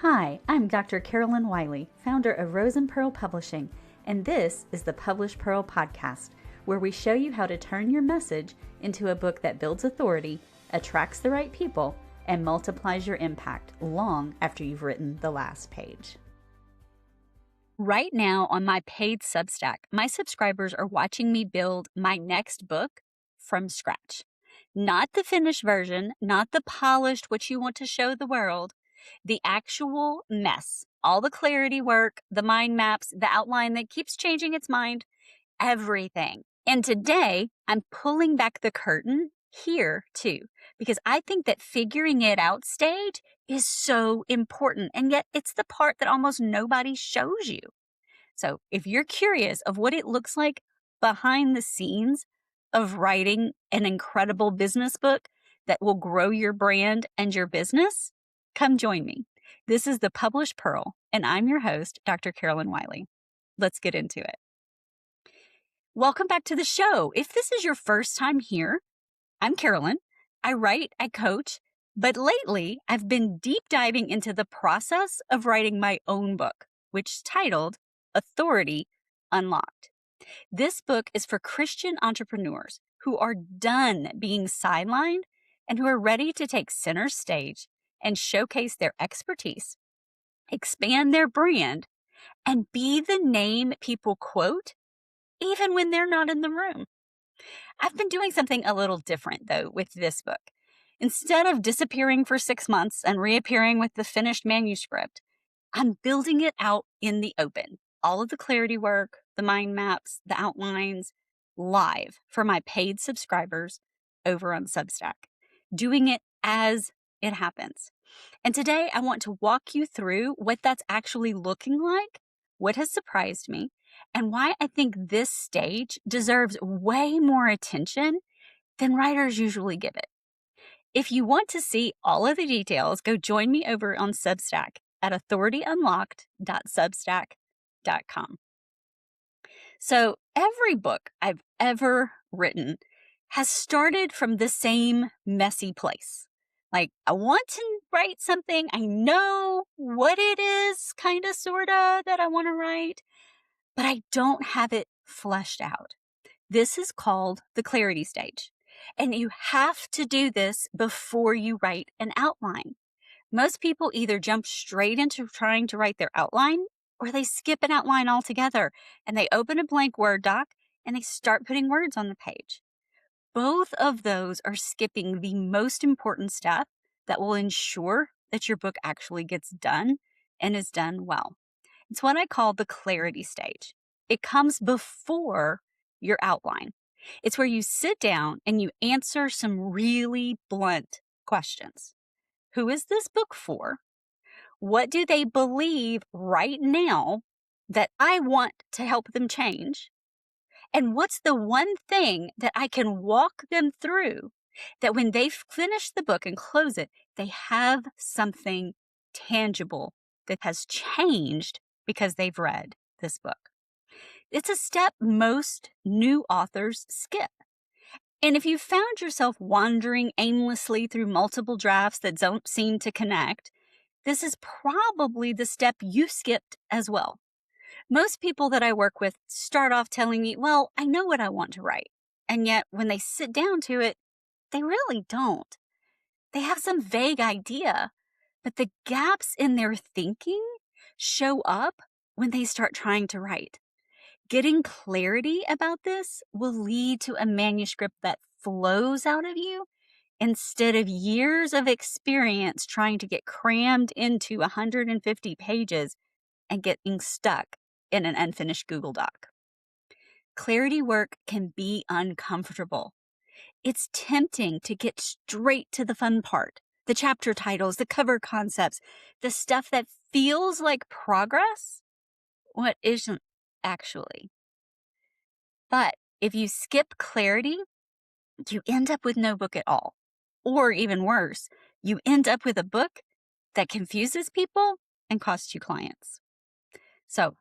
Hi, I'm Dr. Carolyn Wiley, founder of Rose and Pearl Publishing, and this is the Publish Pearl podcast, where we show you how to turn your message into a book that builds authority, attracts the right people, and multiplies your impact long after you've written the last page. Right now on my paid Substack, my subscribers are watching me build my next book from scratch. Not the finished version, not the polished, what you want to show the world, the actual mess, all the clarity work, the mind maps, the outline that keeps changing its mind, everything. And today I'm pulling back the curtain here too, because I think that figuring it out stage is so important. And yet it's the part that almost nobody shows you. So if you're curious of what it looks like behind the scenes of writing an incredible business book that will grow your brand and your business, come join me. This is the Publish Pearl, and I'm your host, Dr. Carolyn Wiley. Let's get into it. Welcome back to the show. If this is your first time here, I'm Carolyn. I write, I coach, but lately I've been deep diving into the process of writing my own book, which is titled Authority Unlocked. This book is for Christian entrepreneurs who are done being sidelined and who are ready to take center stage and showcase their expertise, expand their brand, and be the name people quote even when they're not in the room. I've been doing something a little different, though, with this book. Instead of disappearing for 6 months and reappearing with the finished manuscript, I'm building it out in the open. All of the clarity work, the mind maps, the outlines, live for my paid subscribers over on Substack, doing it as it happens. And today I want to walk you through what that's actually looking like, what has surprised me, and why I think this stage deserves way more attention than writers usually give it. If you want to see all of the details, go join me over on Substack at authorityunlocked.substack.com. So every book I've ever written has started from the same messy place. Like, I want to write something. I know what it is, kind of, sort of, that I want to write, but I don't have it fleshed out. This is called the clarity stage. And you have to do this before you write an outline. Most people either jump straight into trying to write their outline or they skip an outline altogether and they open a blank Word doc and they start putting words on the page. Both of those are skipping the most important step that will ensure that your book actually gets done and is done well. It's what I call the clarity stage. It comes before your outline. It's where you sit down and you answer some really blunt questions. Who is this book for? What do they believe right now that I want to help them change? And what's the one thing that I can walk them through that when they finish the book and close it, they have something tangible that has changed because they've read this book? It's a step most new authors skip. And if you found yourself wandering aimlessly through multiple drafts that don't seem to connect, this is probably the step you skipped as well. Most people that I work with start off telling me, well, I know what I want to write. And yet when they sit down to it, they really don't. They have some vague idea, but the gaps in their thinking show up when they start trying to write. Getting clarity about this will lead to a manuscript that flows out of you instead of years of experience trying to get crammed into 150 pages and getting stuck in an unfinished Google Doc. Clarity work can be uncomfortable. It's tempting to get straight to the fun part, the chapter titles, the cover concepts, the stuff that feels like progress, what isn't actually. But if you skip clarity, you end up with no book at all. Or even worse, you end up with a book that confuses people and costs you clients. So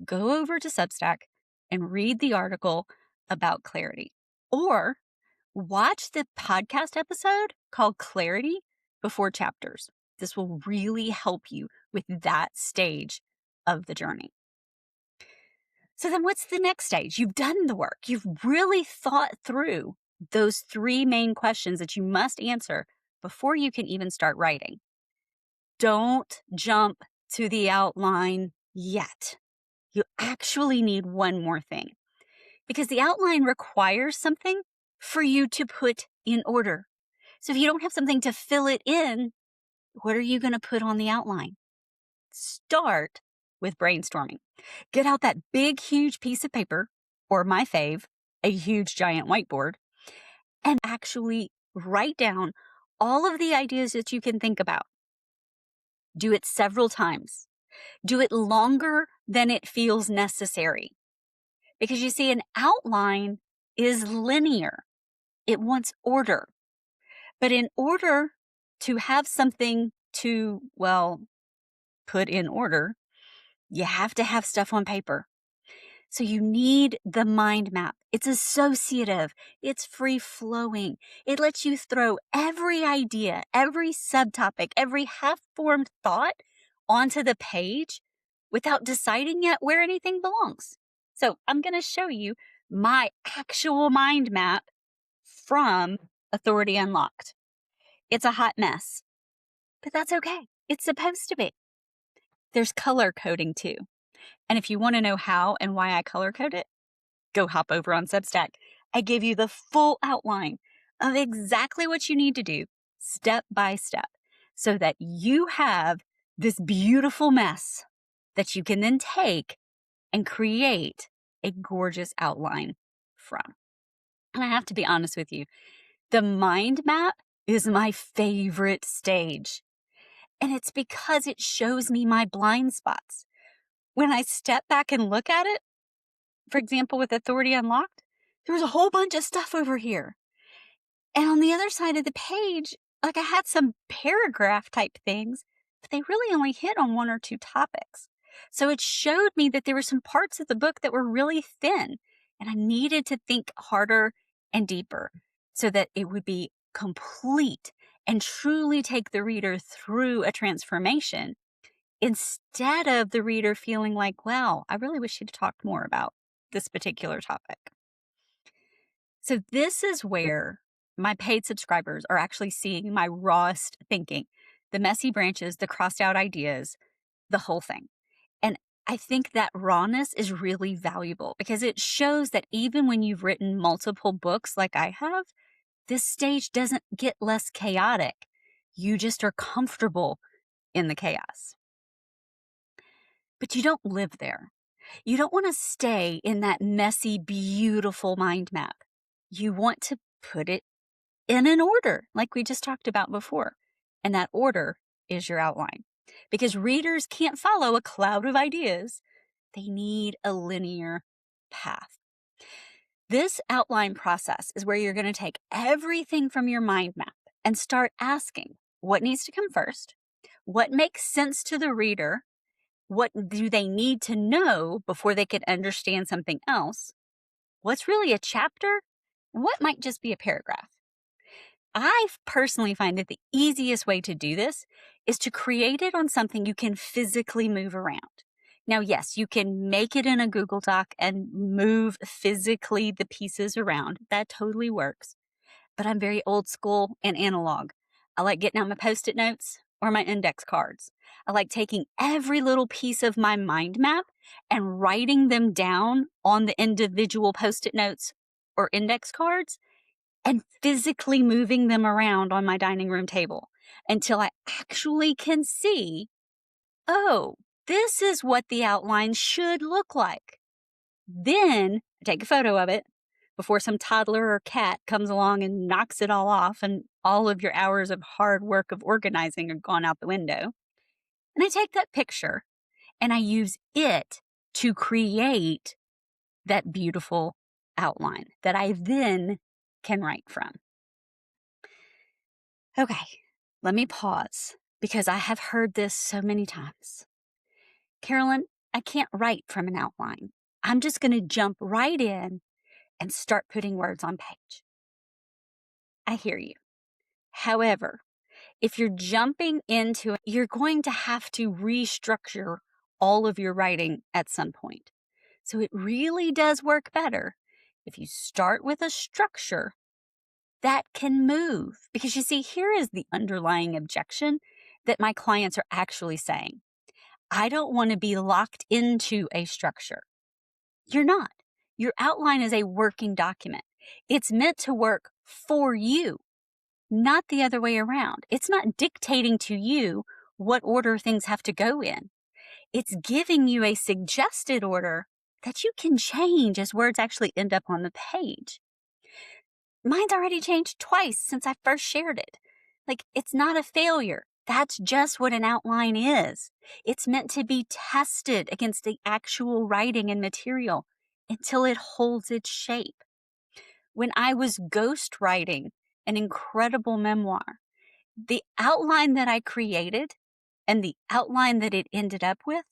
go over to Substack and read the article about clarity. Or watch the podcast episode called Clarity Before Chapters. This will really help you with that stage of the journey. So then what's the next stage? You've done the work. You've really thought through those three main questions that you must answer before you can even start writing. Don't jump to the outline yet. You actually need one more thing because the outline requires something for you to put in order. So if you don't have something to fill it in, what are you going to put on the outline? Start with brainstorming. Get out that big, huge piece of paper, or my fave, a huge, giant whiteboard, and actually write down all of the ideas that you can think about. Do it several times. Do it longer than it feels necessary. Because you see, an outline is linear. It wants order. But in order to have something to, well, put in order, you have to have stuff on paper. So you need the mind map. It's associative. It's free flowing. It lets you throw every idea, every subtopic, every half-formed thought onto the page without deciding yet where anything belongs. So I'm going to show you my actual mind map from Authority Unlocked. It's a hot mess, but that's okay. It's supposed to be. There's color coding too. And if you want to know how and why I color code it, go hop over on Substack. I give you the full outline of exactly what you need to do step by step so that you have this beautiful mess that you can then take and create a gorgeous outline from. And I have to be honest with you, the mind map is my favorite stage. And it's because it shows me my blind spots. When I step back and look at it, for example, with Authority Unlocked, there was a whole bunch of stuff over here. And on the other side of the page, like I had some paragraph type things, but they really only hit on one or two topics. So it showed me that there were some parts of the book that were really thin, and I needed to think harder and deeper so that it would be complete and truly take the reader through a transformation instead of the reader feeling like, wow, I really wish you'd talked more about this particular topic. So this is where my paid subscribers are actually seeing my rawest thinking, the messy branches, the crossed out ideas, the whole thing. And I think that rawness is really valuable because it shows that even when you've written multiple books like I have, this stage doesn't get less chaotic. You just are comfortable in the chaos. But you don't live there. You don't want to stay in that messy, beautiful mind map. You want to put it in an order, like we just talked about before. And that order is your outline. Because readers can't follow a cloud of ideas. They need a linear path. This outline process is where you're going to take everything from your mind map and start asking what needs to come first, what makes sense to the reader, what do they need to know before they can understand something else, what's really a chapter, and what might just be a paragraph. I personally find that the easiest way to do this is to create it on something you can physically move around. Now, yes, you can make it in a Google Doc and move physically the pieces around. That totally works. But I'm very old school and analog. I like getting out my Post-it notes or my index cards. I like taking every little piece of my mind map and writing them down on the individual Post-it notes or index cards and physically moving them around on my dining room table until I actually can see, oh, this is what the outline should look like. Then I take a photo of it before some toddler or cat comes along and knocks it all off and all of your hours of hard work of organizing are gone out the window. And I take that picture and I use it to create that beautiful outline that I then can write from. Okay, let me pause because I have heard this so many times. Carolyn, I can't write from an outline. I'm just going to jump right in and start putting words on page. I hear you. However, If you're jumping into it, you're going to have to restructure all of your writing at some point. So it really does work better if you start with a structure that can move. Because you see, here is the underlying objection that my clients are actually saying. I don't want to be locked into a structure. You're not. Your outline is a working document. It's meant to work for you, not the other way around. It's not dictating to you what order things have to go in. It's giving you a suggested order that you can change as words actually end up on the page. Mine's already changed twice since I first shared it. It's not a failure. That's just what an outline is. It's meant to be tested against the actual writing and material until it holds its shape. When I was ghostwriting an incredible memoir, the outline that I created and the outline that it ended up with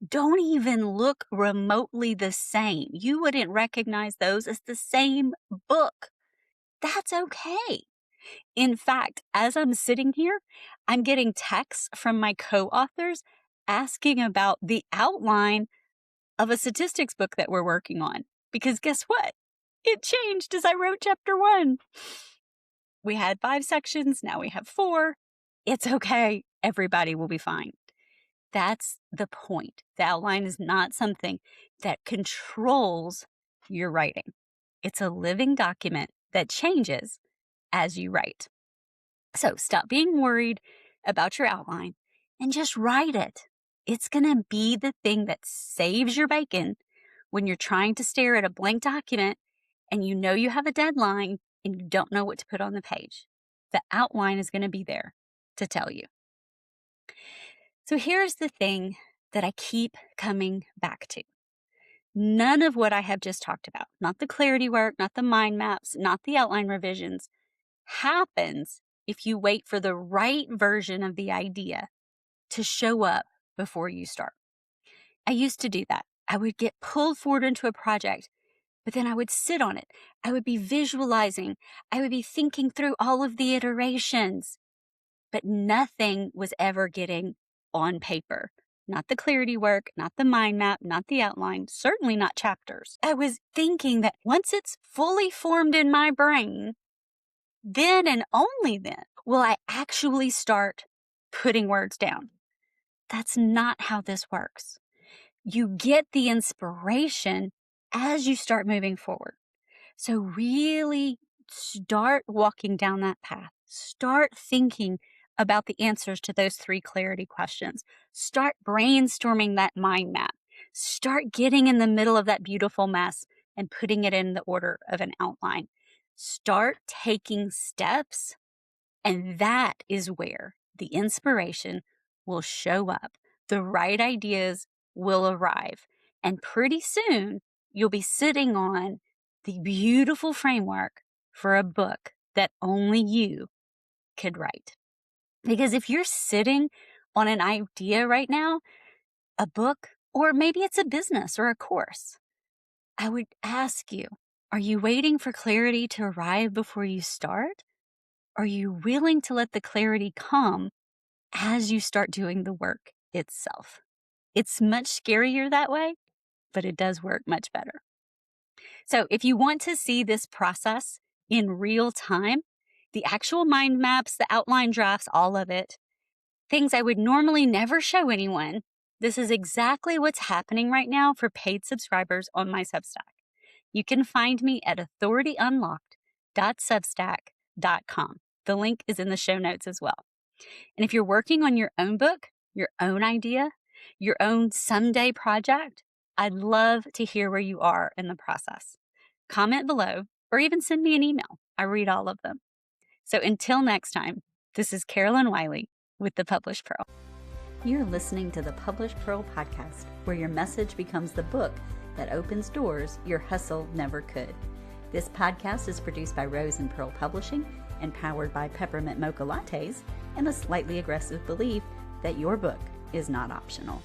don't even look remotely the same. You wouldn't recognize those as the same book. That's okay. In fact, as I'm sitting here, I'm getting texts from my co-authors asking about the outline of a statistics book that we're working on. Because guess what? It changed as I wrote chapter 1. We had 5 sections, now we have 4. It's okay. Everybody will be fine. That's the point. The outline is not something that controls your writing. It's a living document that changes as you write. So stop being worried about your outline and just write it. It's going to be the thing that saves your bacon when you're trying to stare at a blank document and you know you have a deadline and you don't know what to put on the page. The outline is going to be there to tell you. So here's the thing that I keep coming back to. None of what I have just talked about, not the clarity work, not the mind maps, not the outline revisions, happens if you wait for the right version of the idea to show up before you start. I used to do that. I would get pulled forward into a project, but then I would sit on it. I would be visualizing. I would be thinking through all of the iterations, but nothing was ever getting on paper. Not the clarity work, not the mind map, not the outline, certainly not chapters. I was thinking that once it's fully formed in my brain, then and only then will I actually start putting words down. That's not how this works. You get the inspiration as you start moving forward. So really start walking down that path. Start thinking about the answers to those 3 clarity questions. Start brainstorming that mind map. Start getting in the middle of that beautiful mess and putting it in the order of an outline. Start taking steps, and that is where the inspiration will show up. The right ideas will arrive, and pretty soon you'll be sitting on the beautiful framework for a book that only you could write. Because if you're sitting on an idea right now, a book, or maybe it's a business or a course, I would ask you, are you waiting for clarity to arrive before you start? Are you willing to let the clarity come as you start doing the work itself? It's much scarier that way, but it does work much better. So if you want to see this process in real time, the actual mind maps, the outline drafts, all of it, things I would normally never show anyone, this is exactly what's happening right now for paid subscribers on my Substack. You can find me at authorityunlocked.substack.com. The link is in the show notes as well. And if you're working on your own book, your own idea, your own someday project, I'd love to hear where you are in the process. Comment below or even send me an email. I read all of them. So until next time, this is Carolyn Wiley with The Published Pearl. You're listening to The Published Pearl podcast, where your message becomes the book that opens doors your hustle never could. This podcast is produced by Rose and Pearl Publishing and powered by peppermint mocha lattes and a slightly aggressive belief that your book is not optional.